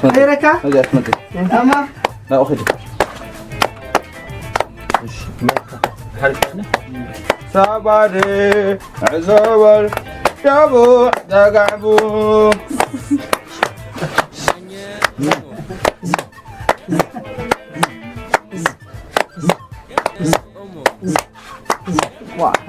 خيرك؟ هذا أحمد. تمام. لا أخذ. سباري عزوال جابو دقعبو.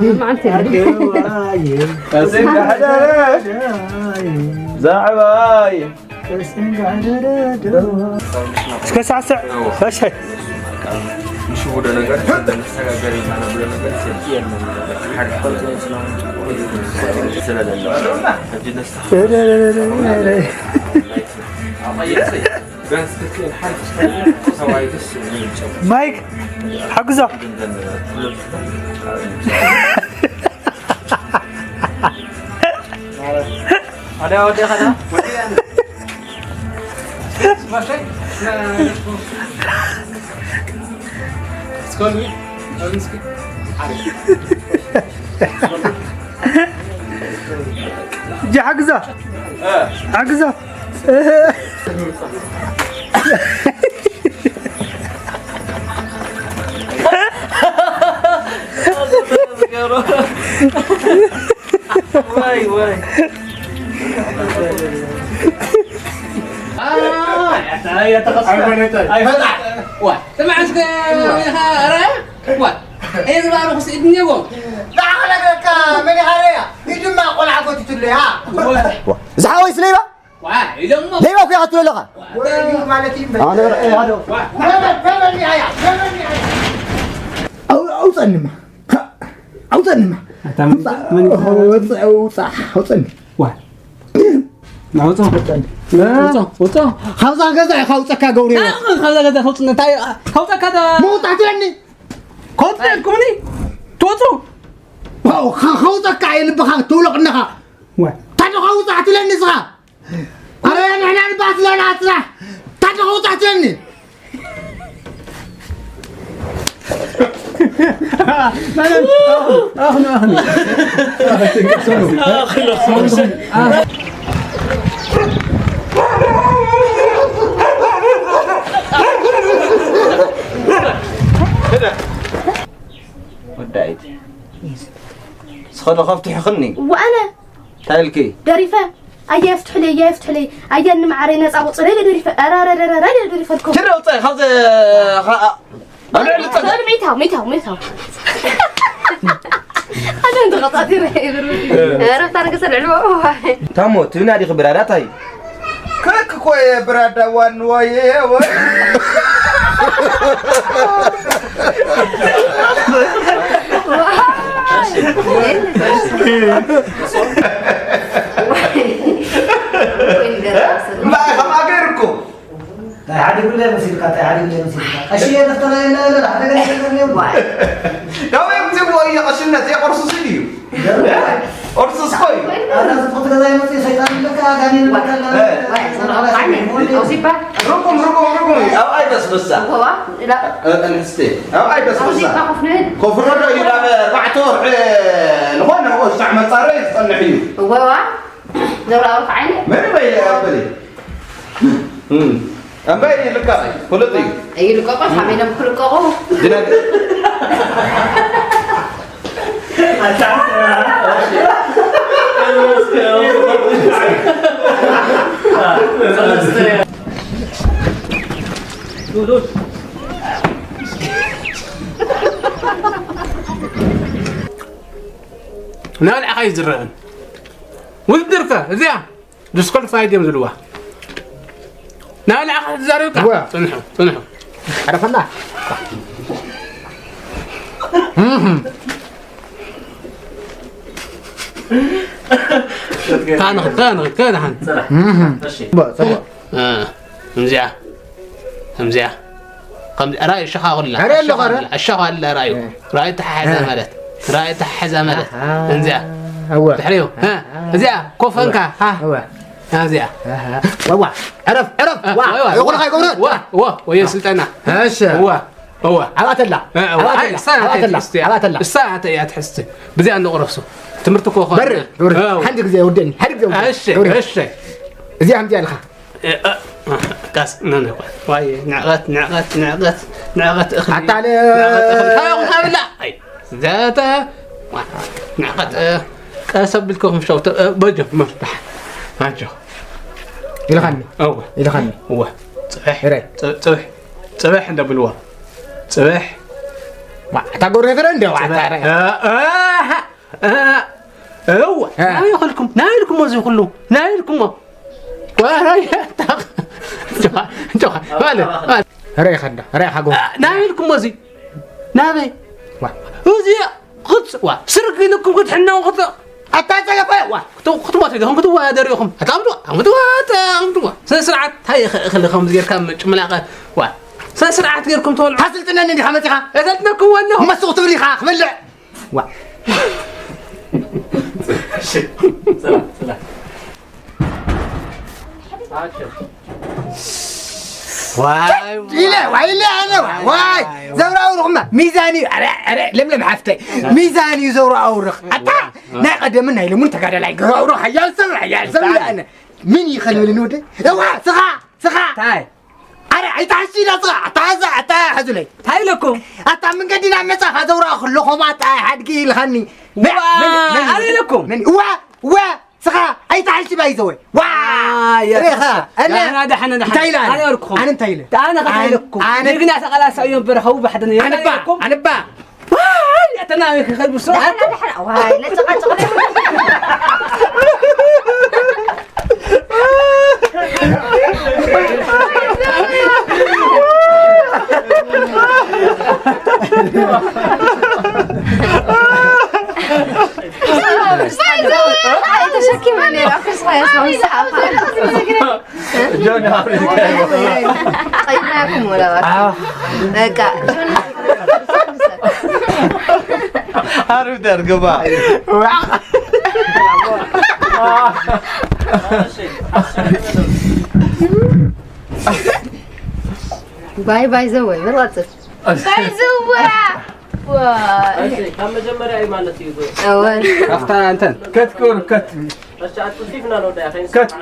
ما عندي اسنق حدارة زعباي اسكت ساعة فاش هاي مش ولا نقدر نستغل أنا ولا نقدر سير حد مايك حقزة ada udah kan masih sekali جا حقزة حقزة واي واي يا تخصص أي فتح واه سمع اسك هرا واه أي زبارو خس إدني يوم لا عليك من هريا يجمع قول عقوتي تليها زحاوي سليبة واه يلوم ليه في عطوا لغة وين مالتي أنا إيه هذا فهم النهاية فهم النهاية أو صنما أو صنما أو صح أو صنما واه نعوزه وطن خوصة كذا خوصة كجوري هذا كذا خوص نتاي خوص كذا مو تعطيني خوص كوني توتو واو خوصة كاين بخا تولق نخا واه تاجو خوصة تعطيني صغا أنا أنا الباس لا ناسلا تاجو خوصة تعطيني ودعيت سخر خفتي خني وانا تالكي دريفه اي يفتح لي اي ان معرينا صابط صلي دريفه ارا دريفه كم كره وطي خذ انا ميتها انا انت غطاتي عرفت انا كسر علوه تامو تنادي خبراتاي كك كوي برادا وان واي واي ما خما غيركم عادي كله مسيرك عادي كله مسيرك أشياء نفترض لا هذا كله يوم لو يكتبوا أي قشنة يا قرص سيديو قرص صحي أنا صفت كذا يوم مسير شيطان لك أغاني لك ركم أو أي بس هو لا أنا حستي أو أي بس كفرنا إلى بعتور الهون هو استعمل طريق صنعيه هو دور أروح عيني ما يبين أبلي أمبارح لك كل طيب أي لك أقول حمينا بكل قهوة جناد نال أخي زرعن والدرفة زين دسكول فايدة من الوا نال أخي زرعن صنحوا عرفنا كان هن سبا همزية رأي الشخا ولا الشخا ولا رأي تحزة مالت رأي تحزة مالت همزية هو تحريو ها همزية كوفنكا ها هو همزية وا عرف يقول خاي يقول وا ويا سلطانة هاشا هو عوات الله الساعة يا تحسي بدي أنا أقرصه تمرتك وخا بري حدك زي ودني حدك زي ودني هالشيء زي همزية الخا كاس نعم واي نعقت أخلي حتى على لا أي ذاته نعقت كاسب لكم شوت بجو مفتح هاجو إلى خني أوه إلى خني هو صباح هري صباح عند بالوا صباح تقول ريفرندو هو نايلكم وزي كله نايلكم وراي جوا ماله هري خندا هري حقو نايلكم وزي نابي وزي خد سرق لكم قد حنا وخد أتاجا فا خطوات هم خطوة داريهم هتعملوا سرعة هاي خليكم زير كم ملاقة سرعة غيركم تقول حصلتنا إني خمسة أزلتناكم وأنه ما سوقت لي خاخ ملع سلام واي أنا واي زورا أورخ ميزاني أرى لم حفتي ميزاني زورا أورخ أتا ناقد منها إلى منتج على لايك أورخ حيال سمع أنا مين يخلي النودة هو سخا تاي أرى عيتعشي لا سخا تا هذولي تاي لكم أتا من قدينا مسخ زورا أخلوهم أتا حد قيل خني أنا لكم من هو سخا عيتعشي بايزوي يا ريخا أنا دحنا تايلاند أنا أركم أنا تايلاند أنا قتلكم أنا قلنا خلاص أيام برهوا بحدنا أنا با واي أتناوي خير بسرعة واي لا تقطع تشكي مني أكثر صحيح جوني هاري طيب معكم ولا هاري درقبا باي زوي بالغطس باي زوي واي كم مجمرة أي مالك يقول أول أفتح أنت كتكور كت بس عاد تضيفنا لو ده خين كت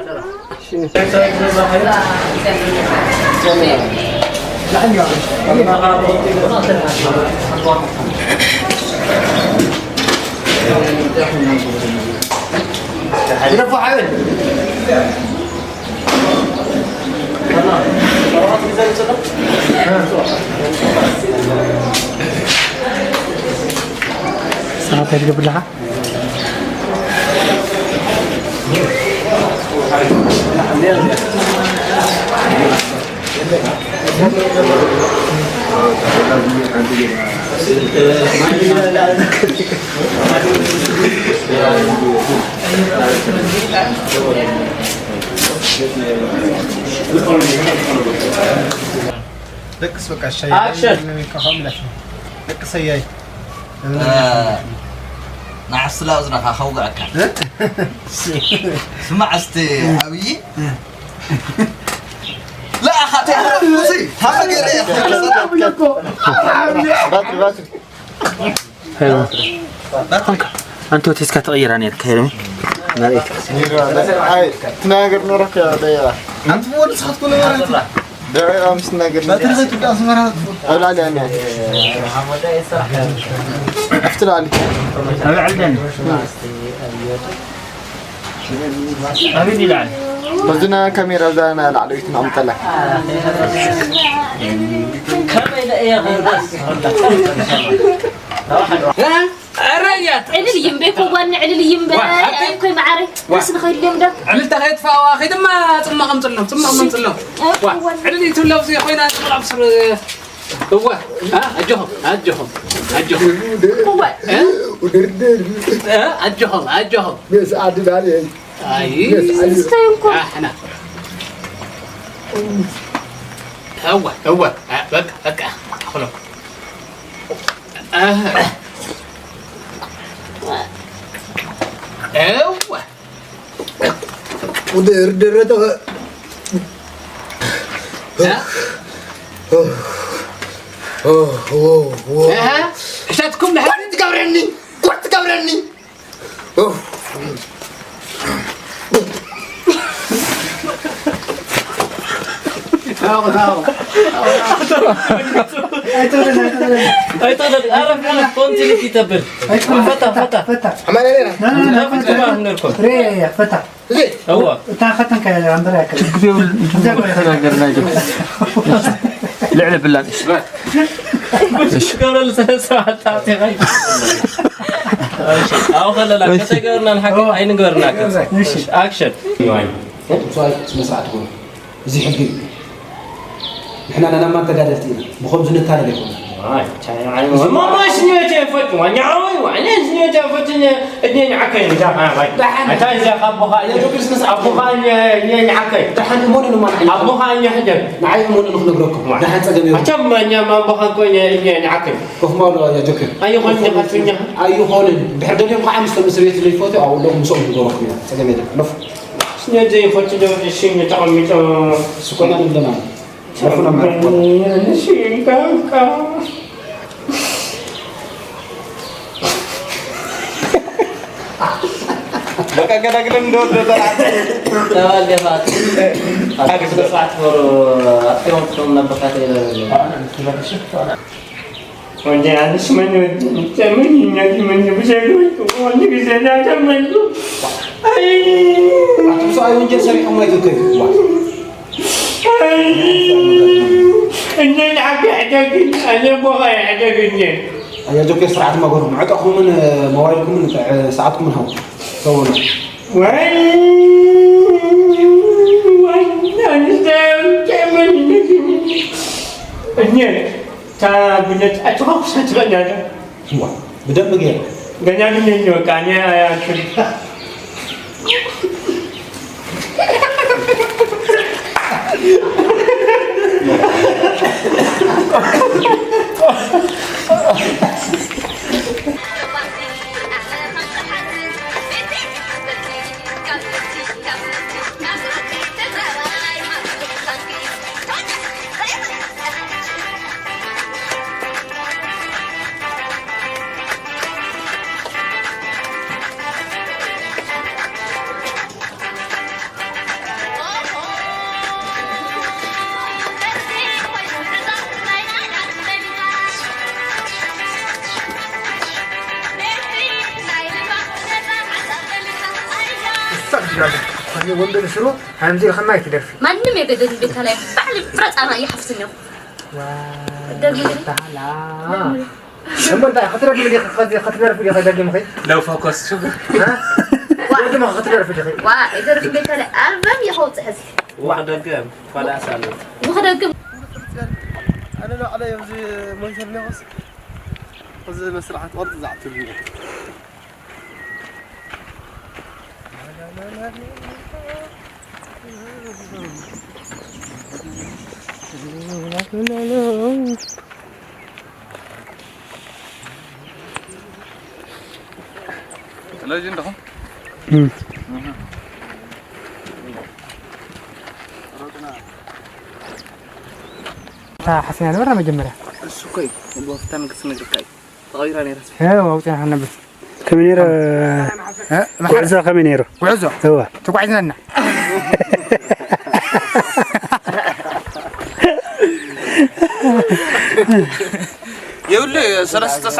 يرفع حول ساعة تجرب لها دكس بقى الشيء أكشن دكس هي نعس لا أزرق أخوعك سمع استي أبي لا أخذت فلوسي أنتوا تسكت تغير عن الكلمة تناقر نورك يا ديا أنت مو نسخت كل مرة دعي أمس ناقر ما تريد تبدأ أسمرها أول علي أنا أفتل علي أبي علدني أبي دلال بدنا كاميرا دانا العلويت نعم طلع كم إذا إيه غودس رأيت علي يمبيك وان علي يمبي كوي معري بس نخيل اليوم ده عملت خيط فواخي دما ثم قمت لهم علي تلو زي خوينا نطلع بصر هو أجهم هو أجهم بس عدد علي أي استيمكم احنا هو بك خلوك ودردرته اشتاتكم لحد كنت تقبرني أي طلع أعرف كنت اللي تبر فتح عمال علينا لا فتح ما نركض ري فتح هو تا ختم كذا عند راك لعلة بالله إيش قبل ساعة تعطي غير أو خلنا لا كتجرنا الحكي أين جرنا كذا أكشن سؤال مسرعة تقول زي حقي إحنا أنا ما تقدرتينا بخبز نتاري لكم ما سنيت فتوى نعوي وأنا سنيت فتوى اثنين عكين أتاني زي أبوها أبوها نعكين دحين مون إنه ما أبوها نحجب معي مون إنه نقولكم دحين تجمعوا أتم ما أبوها كوني نعكين كيف ما له يا جوكر أيوه خلنا خلنا أيوه هون بحدهم يوم قاعد مستمسرية اللي فوتي أو لهم مسؤول بدوركم يعني تجمعوا نف سنيت زي فتوى ده الشيء تعمل سكونا نبلنا نفنا معنا شيء كان Baka kadang-kadang dua terang. لا dia fat. Aku sudah fat for atau untuk nampakat itu. Wanjang semuanya zaman ini mana bisa itu, wanjang bisa ada mana. Aku soal wanjang sering kamu itu ke? Ini ada gini, ada bukan ada gini. يا جوكر سرعة ما قولهم عقاكم من مواريكم من ساعتكم من هون صورنا بدأ بقى ganyan ninyo kanya ay وندل شروع هنزل خماي تدرفي ما نمي بدل البيت هلا بعد فرص أنا يحفظني تعالى لما انت خطر في اللي خطر في اللي خدق مخي لو فوكس شو واحد ما خطر في اللي وإذا في البيت هلا أربعة يحوط حس واحد الجيم فلا أسأل واحد الجيم أنا لو على يوم زي ما يصير نقص زي مسرحة ورد زعت لي لا جندهم حسنا ورا مجمرة السكوي وبوفتان قسم الجكاي غيراني رسمي ايوه وجه احنا بس كمينيرو وعزة كمينيرو وعزة هو تقعدنا لنا يقول لي 3 ساعات